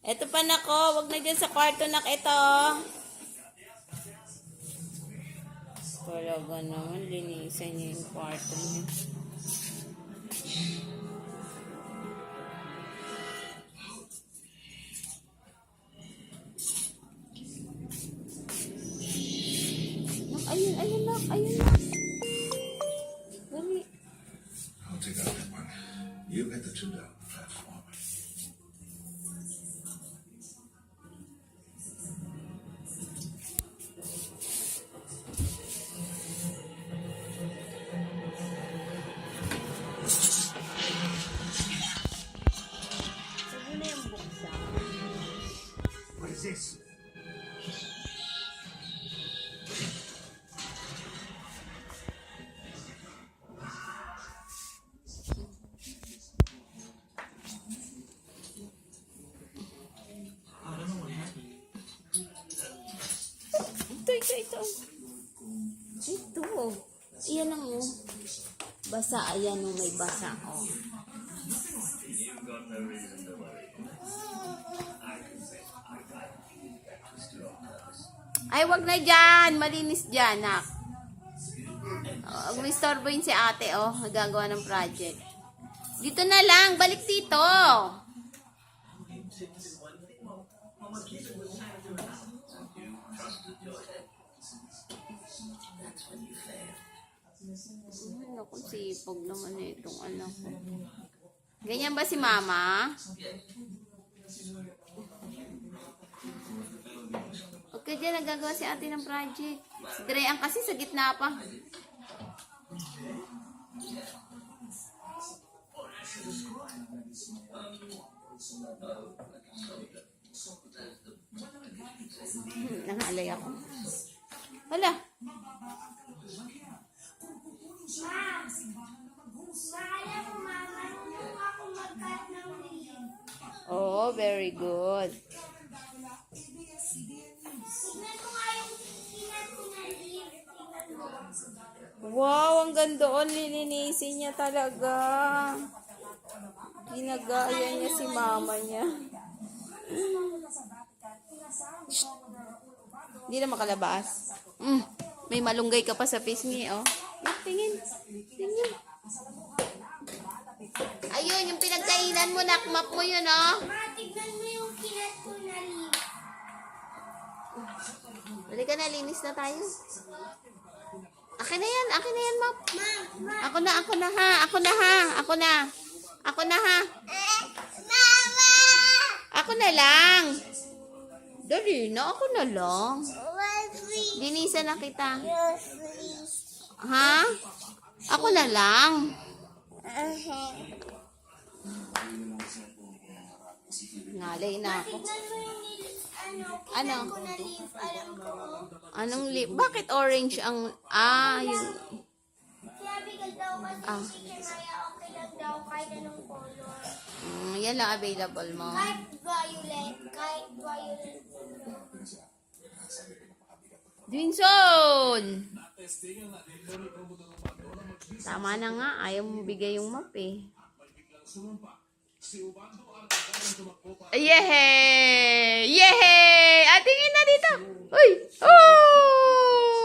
Ito pa nako, wag na dyan sa kwarto nak ito. Talaga naman, linisan niya yung kwarto niya. Ayun, ayun nak, ayun nak. Dali. I'll take out that one. You get the two down the platform. Sabi na yung buksan. What is this? Ito. Ito. Ayan ang basa. Ayan ang may basa. Oh. Ay, wag na dyan. Malinis dyan, nak. Mag-istorbo yun si ate, oh. Nagagawa ng project. Dito na lang. Balik dito. Ano kung sipag naman na itong anak ko. Ganyan ba si mama? Okay, dyan nagagawa si ate ng project. Si Dreang kasi sa gitna pa. Nangalay ako. Wala. Oh, very good. Wow, ang ganda. Lilinisin niya talaga. Ginagaya niya si mama niya. Hindi na makalabas. May malunggay ka pa sa pisngi, oh. Tingin. Tingin. Ayun, yung pinagkainan mo, nakmap mo yun, oh. Tignan mo yung kinat ko na leaf. Balik ka na, linis na tayo. Akin na yan, map. Ako na ha. Mama! Ako na lang. Dali na, ako na lang. Please. Linisan na kita. Yes, please. Ha? Ako na lang. Ngalay na ako. Tignan mo yung Ano? kinat ko na leaf. Alam ko. Anong lip? Bakit orange ang... yung... Sabi ka daw kasi si Kinaya okay lang daw kahit anong color. yan lang available mo. Kahit violet. Dwinson! Tama na nga. Ayaw mo bigay yung map eh. Yehey! Yehey! Tingin na dito! Uy! Oh!